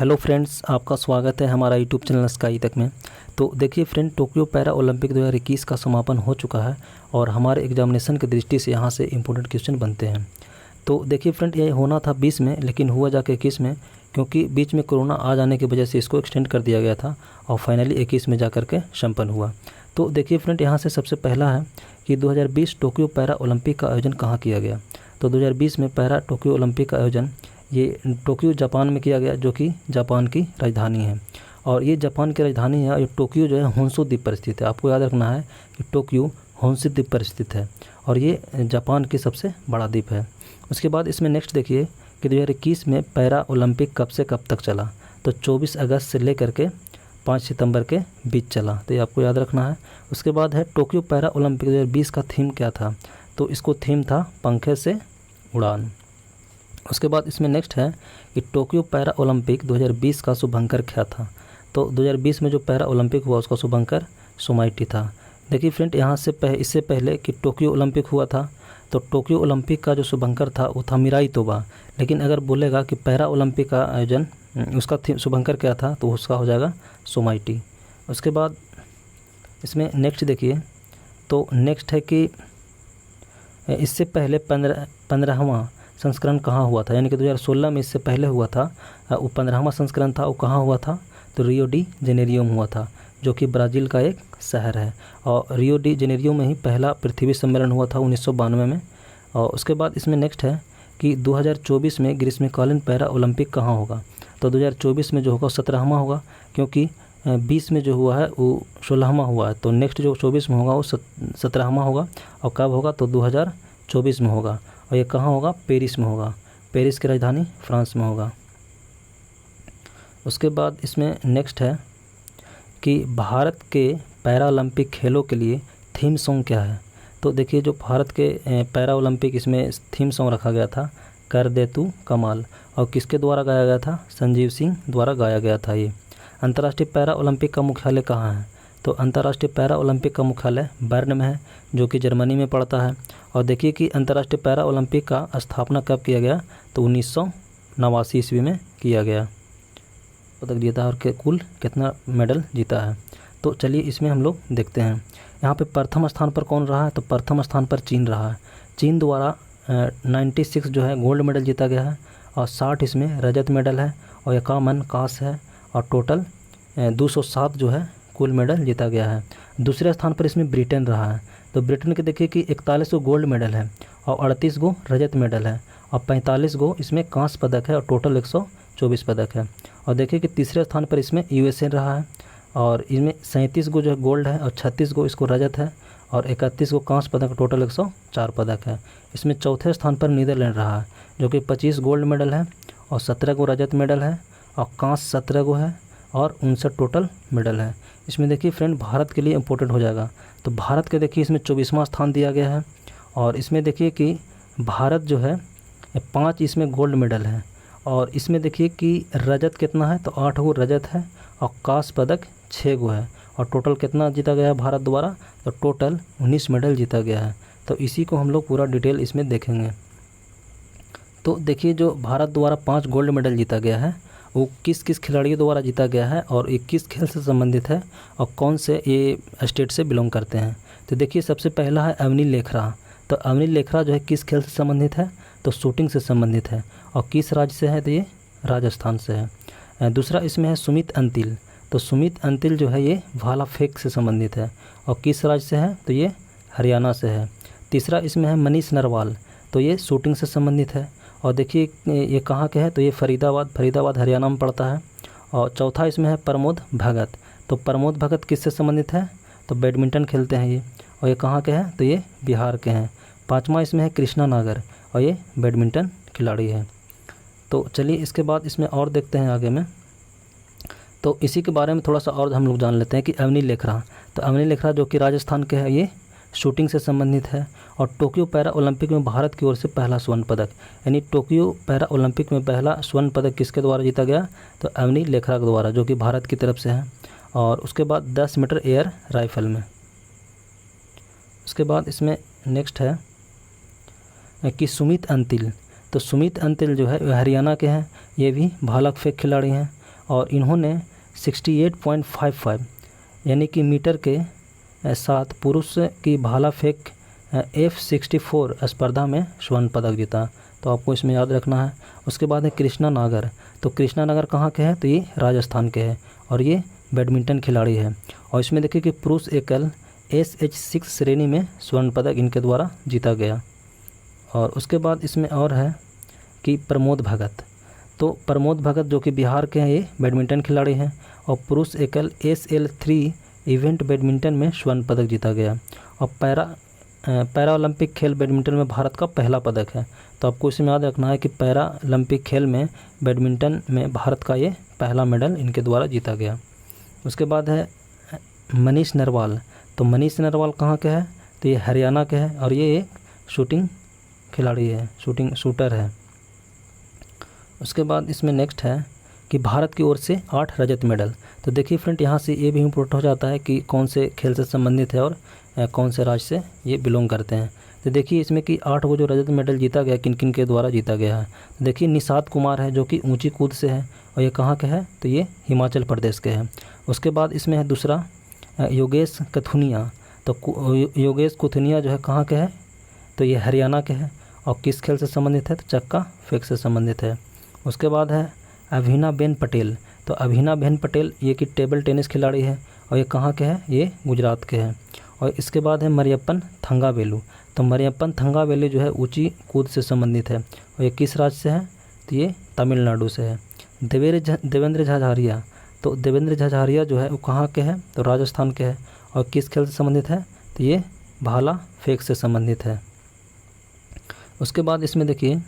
Hello friends, आपका स्वागत है हमारा यूट्यूब चैनल स्काई तक में। तो देखिए फ्रेंड, टोक्यो पैरा ओलंपिक 2021 का समापन हो चुका है और हमारे एग्जामिनेशन की दृष्टि से यहाँ से इम्पोर्टेंट क्वेश्चन बनते हैं। तो देखिए फ्रेंड, ये होना था 20 में, लेकिन हुआ जाके 21 में, क्योंकि बीच में कोरोना आ जाने की वजह से इसको एक्सटेंड कर दिया गया था और फाइनली 21 में जा कर के संपन्न हुआ। तो देखिए फ्रेंड, यहाँ से सबसे पहला है कि 2020 टोक्यो पैरा ओलंपिक का आयोजन कहाँ किया गया। तो 2020 में पैरा टोक्यो ओलंपिक का आयोजन ये टोक्यो जापान में किया गया, जो कि जापान की राजधानी है। और ये जापान की राजधानी है और टोक्यो जो है होन्शु द्वीप पर स्थित है। आपको याद रखना है कि टोक्यो होन्शु द्वीप पर स्थित है और ये जापान की सबसे बड़ा द्वीप है। उसके बाद इसमें नेक्स्ट देखिए कि 2021 में पैरा ओलंपिक कब से कब तक चला। तो 24 अगस्त से लेकर के 5 सितंबर के बीच चला, तो ये आपको याद रखना है। उसके बाद है टोक्यो पैरा ओलंपिक 2020 का थीम क्या था। तो इसको थीम था पंखे से उड़ान। उसके बाद इसमें नेक्स्ट है कि टोक्यो पैरा ओलंपिक 2020 का शुभंकर क्या था। तो 2020 में जो पैरा ओलंपिक हुआ उसका शुभंकर सोमाइटी था। देखिए फ्रेंड, यहाँ से इससे पहले कि टोक्यो ओलंपिक हुआ था, तो टोक्यो ओलंपिक का जो शुभंकर था वो था मिराई तोबा। लेकिन अगर बोलेगा कि पैरा ओलंपिक का आयोजन उसका शुभंकर क्या था, तो उसका हो जाएगा सोमाइटी। उसके बाद इसमें नेक्स्ट देखिए, तो नेक्स्ट है कि इससे पहले 15वां संस्करण कहाँ हुआ था, यानी कि 2016 में इससे पहले हुआ था। वो 15वां संस्करण था, वो कहाँ हुआ था, तो रियो डी जेनेरियो में हुआ था, जो कि ब्राज़ील का एक शहर है। और रियो डी जेनेरियो में ही पहला पृथ्वी सम्मेलन हुआ था 1992 में। और उसके बाद इसमें नेक्स्ट है कि 2024 में ग्रीष्मकालीन पैरा ओलंपिक कहाँ होगा। तो 2024 में जो होगा 17वां होगा, क्योंकि 20 में जो हुआ है वो 16वां हुआ है। तो नेक्स्ट जो 24 में होगा वो 17वां होगा। और कब होगा, तो 2024 में होगा। और ये कहाँ होगा, पेरिस में होगा। पेरिस की राजधानी फ्रांस में होगा। उसके बाद इसमें नेक्स्ट है कि भारत के पैरा ओलंपिक खेलों के लिए थीम सॉन्ग क्या है। तो देखिए, जो भारत के पैरा ओलंपिक इसमें थीम सॉन्ग रखा गया था कर दे तू कमाल। और किसके द्वारा गाया गया था, संजीव सिंह द्वारा गाया गया था। ये अंतर्राष्ट्रीय पैरा ओलंपिक का मुख्यालय कहाँ है। तो अंतर्राष्ट्रीय पैरा ओलंपिक का मुख्यालय बर्न में है, जो कि जर्मनी में पड़ता है। और देखिए कि अंतर्राष्ट्रीय पैरा ओलंपिक का स्थापना कब किया गया, तो 1989 ईस्वी में किया गया। पदक जीता और कुल कितना मेडल जीता है। तो चलिए इसमें हम लोग देखते हैं। यहाँ पे प्रथम स्थान पर कौन रहा है, तो प्रथम स्थान पर चीन रहा है। चीन द्वारा 96 जो है गोल्ड मेडल जीता गया है और 60 इसमें रजत मेडल है और 51 कांस्य है और टोटल 207 जो है कुल मेडल जीता गया है। दूसरे स्थान पर इसमें ब्रिटेन रहा है। तो ब्रिटेन के देखिए कि 41 गो गोल्ड मेडल है और 38 गो रजत मेडल है और 45 गो इसमें कांस्य पदक है और टोटल 124 पदक है। और देखिए कि तीसरे स्थान पर इसमें यूएसए रहा है और इसमें 37 गो जो है गोल्ड है और 36 गो इसको रजत है और 31 गो कांस्य पदक, टोटल 104 पदक है। इसमें चौथे स्थान पर नीदरलैंड रहा है, जो कि 25 गोल्ड मेडल है और 17 गो रजत मेडल है और कांस्य 17 गो है और 59 टोटल मेडल है। इसमें देखिए फ्रेंड, भारत के लिए इम्पोर्टेंट हो जाएगा। तो भारत के देखिए इसमें 24वां स्थान दिया गया है और इसमें देखिए कि भारत जो है 5 इसमें गोल्ड मेडल है और इसमें देखिए कि रजत कितना है, तो 8 गो रजत है और कांस्य पदक 6 गो है और टोटल कितना जीता गया है भारत द्वारा, तो टोटल 19 मेडल जीता गया है। तो इसी को हम लोग पूरा डिटेल इसमें देखेंगे। तो देखिए, जो भारत द्वारा 5 गोल्ड मेडल जीता गया है वो किस किस खिलाड़ियों द्वारा जीता गया है और ये किस खेल से संबंधित है और कौन से ये स्टेट से बिलोंग करते हैं। तो देखिए, सबसे पहला है अवनी लेखरा। तो अवनी लेखरा जो है किस खेल से संबंधित है, तो शूटिंग से संबंधित है और किस राज्य से है, तो ये राजस्थान से है। दूसरा इसमें है सुमित अंतिल। तो सुमित अंतिल जो है ये भाला फेंक से संबंधित है और किस राज्य से है, तो ये हरियाणा से है। तीसरा इसमें है मनीष नरवाल। तो ये शूटिंग से संबंधित है और देखिए ये कहाँ के है, तो ये फरीदाबाद हरियाणा में पड़ता है। और चौथा इसमें है प्रमोद भगत। तो प्रमोद भगत किससे संबंधित है, तो बैडमिंटन खेलते हैं ये और ये कहाँ के हैं, तो ये बिहार के हैं। पाँचवा इसमें है कृष्णा नागर और ये बैडमिंटन खिलाड़ी है। तो चलिए इसके बाद इसमें और देखते हैं आगे में। तो इसी के बारे में थोड़ा सा और हम लोग जान लेते हैं कि अवनी लेखरा। तो अवनी लेखरा जो कि राजस्थान के है, ये शूटिंग से संबंधित है। और टोक्यो पैरा ओलंपिक में भारत की ओर से पहला स्वर्ण पदक, यानी टोक्यो पैरा ओलंपिक में पहला स्वर्ण पदक किसके द्वारा जीता गया, तो अवनी लेखरा के द्वारा, जो कि भारत की तरफ से है। और उसके बाद 10 मीटर एयर राइफल में। उसके बाद इसमें नेक्स्ट है कि सुमित अंतिल। तो सुमित अंतिल जो है हरियाणा के हैं, ये भी भाला फेंक खिलाड़ी हैं। और इन्होंने 68.55 यानी कि मीटर के साथ पुरुष की भाला फेंक F64 स्पर्धा में स्वर्ण पदक जीता। तो आपको इसमें याद रखना है। उसके बाद है कृष्णा नागर। तो कृष्णा नागर कहाँ के हैं? तो ये राजस्थान के हैं और ये बैडमिंटन खिलाड़ी है। और इसमें देखिए कि पुरुष एकल SH6 श्रेणी में स्वर्ण पदक इनके द्वारा जीता गया। और उसके बाद इसमें और है कि प्रमोद भगत। तो प्रमोद भगत जो कि बिहार के हैं, ये बैडमिंटन खिलाड़ी हैं और पुरुष एकल SL3 इवेंट बैडमिंटन में स्वर्ण पदक जीता गया। और पैरा ओलंपिक खेल बैडमिंटन में भारत का पहला पदक है। तो आपको इसमें याद रखना है कि पैरा ओलंपिक खेल में बैडमिंटन में भारत का ये पहला मेडल इनके द्वारा जीता गया। उसके बाद है मनीष नरवाल। तो मनीष नरवाल कहाँ के हैं? तो ये हरियाणा के हैं और ये एक शूटिंग खिलाड़ी है, शूटर है। उसके बाद इसमें नेक्स्ट है कि भारत की ओर से 8 रजत मेडल। तो देखिए फ्रेंड, यहाँ से ये भी इम्पोर्टेंट हो जाता है कि कौन से खेल से संबंधित है और कौन से राज्य से ये बिलोंग करते हैं। तो देखिए इसमें कि 8 वो जो रजत मेडल जीता गया किन किन के द्वारा जीता गया है। तो देखिए निषाद कुमार है जो कि ऊंची कूद से है और ये कहाँ के है? तो ये हिमाचल प्रदेश के हैं। उसके बाद इसमें है दूसरा योगेश कथुनिया। तो योगेश कथुनिया जो है कहाँ के है? तो ये हरियाणा के हैं और किस खेल से संबंधित है? तो चक्का फेंक से संबंधित है। उसके बाद है अभिनाबेन पटेल। तो अभिनाबेन पटेल ये कि टेबल टेनिस खिलाड़ी है और ये कहाँ के हैं? ये गुजरात के हैं। और इसके बाद है मरियप्पन थंगावेलु। तो मरियप्पन थंगावेलु जो है ऊंची कूद से संबंधित है और ये किस राज्य से है? तो ये तमिलनाडु से है। देवेंद्र झाझारिया। तो देवेंद्र झाझारिया जो है वो कहाँ के हैं? तो राजस्थान के हैं और किस खेल से संबंधित है? तो ये भाला फेंक से संबंधित है। उसके बाद इसमें देखिए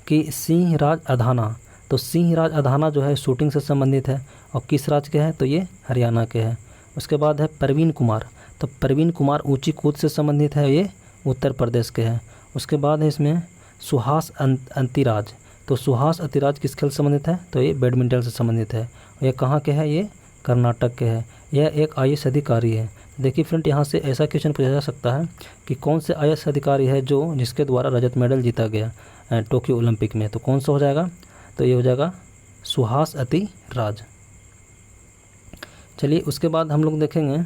कि सिंह राज अधाना। तो सिंह राज अधाना जो है शूटिंग से संबंधित है और किस राज्य के हैं? तो ये हरियाणा के हैं। उसके बाद है प्रवीण कुमार। तो प्रवीण कुमार ऊंची कूद से संबंधित है, ये उत्तर प्रदेश के हैं। उसके बाद है इसमें सुहास अंतिराज। तो सुहास अंतिराज किस खेल से संबंधित है? तो ये बैडमिंटन से संबंधित है और ये कहाँ के हैं? ये कर्नाटक के हैं। यह एक IAS अधिकारी है। देखिए फ्रेंड, यहाँ से ऐसा क्वेश्चन पूछा जा सकता है कि कौन से IAS अधिकारी है जो जिसके द्वारा रजत मेडल जीता गया टोक्यो ओलंपिक में। तो कौन सा हो जाएगा? तो ये हो जाएगा सुहास अंतिराज। चलिए उसके बाद हम लोग देखेंगे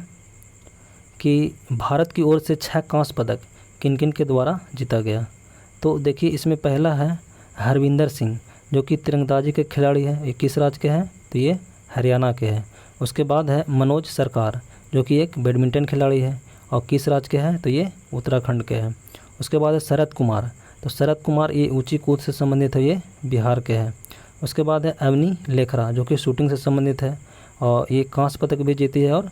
कि भारत की ओर से 6 कांस्य पदक किन किन के द्वारा जीता गया। तो देखिए इसमें पहला है हरविंदर सिंह जो कि तिरंगबाजी के खिलाड़ी हैं। ये किस राज्य के हैं? तो ये हरियाणा के हैं। उसके बाद है मनोज सरकार जो कि एक बैडमिंटन खिलाड़ी है और किस राज्य के हैं? तो ये उत्तराखंड के हैं। उसके बाद है शरद कुमार। तो शरद कुमार ये ऊंची कूद से संबंधित है, ये बिहार के हैं। उसके बाद है अवनी लेखरा जो कि शूटिंग से संबंधित है और ये कांस्य पदक भी जीती है और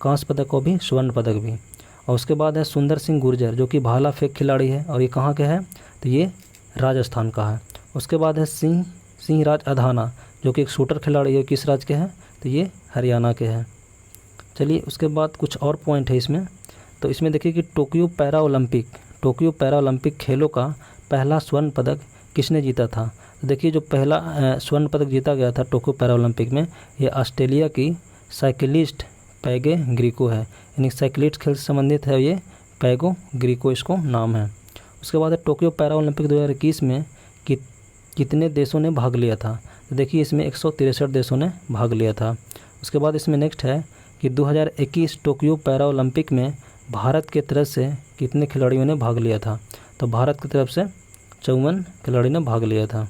कांस्य पदक को भी स्वर्ण पदक भी। और उसके बाद है सुंदर सिंह गुर्जर जो कि भाला फेंक खिलाड़ी है और ये कहाँ के हैं? तो ये राजस्थान का है। उसके बाद है सिंह राज अधाना जो कि एक शूटर खिलाड़ी है, किस राज्य के हैं? तो ये हरियाणा के हैं। चलिए उसके बाद कुछ और पॉइंट है इसमें। तो इसमें देखिए कि टोक्यो पैरा ओलंपिक खेलों का पहला स्वर्ण पदक किसने जीता था। तो देखिए जो पहला स्वर्ण पदक जीता गया था टोक्यो पैरा ओलंपिक में, ये ऑस्ट्रेलिया की साइकिलिस्ट पैगे ग्रीको है। यानी साइकिलिस्ट खेल से संबंधित है, ये पैगो ग्रीको इसको नाम है। उसके बाद है टोक्यो पैरा ओलंपिक 2021 में कितने देशों ने भाग लिया था। तो देखिए इसमें 163 देशों ने भाग लिया था। उसके बाद इसमें नेक्स्ट है कि 2021 टोक्यो पैरा ओलंपिक में भारत के तरफ से कितने खिलाड़ियों ने भाग लिया था। तो भारत की तरफ से 54 खिलाड़ी ने भाग लिया था।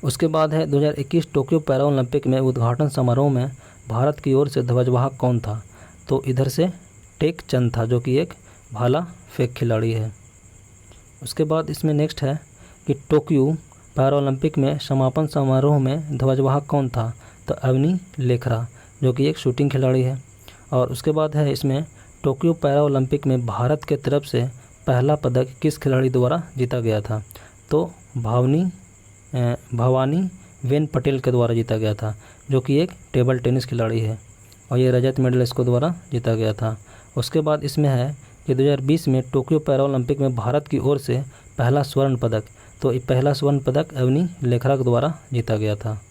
उसके बाद है 2021 टोक्यो पैरा ओलंपिक में उद्घाटन समारोह में भारत की ओर से ध्वजवाहक कौन था। तो इधर से टेक चंद था जो कि एक भाला फेंक खिलाड़ी है। उसके बाद इसमें नेक्स्ट है कि टोक्यो पैरा ओलंपिक में समापन समारोह में ध्वजवाहक कौन था। तो अवनी लेखरा जो कि एक शूटिंग खिलाड़ी है। और उसके बाद है इसमें टोक्यो पैरा ओलंपिक में भारत के तरफ से पहला पदक किस खिलाड़ी द्वारा जीता गया था। तो भवानी वेन पटेल के द्वारा जीता गया था जो कि एक टेबल टेनिस खिलाड़ी है और ये रजत मेडल इसको द्वारा जीता गया था। उसके बाद इसमें है कि 2020 में टोक्यो पैरा ओलंपिक में भारत की ओर से पहला स्वर्ण पदक, तो पहला स्वर्ण पदक अवनी लेखरा के द्वारा जीता गया था।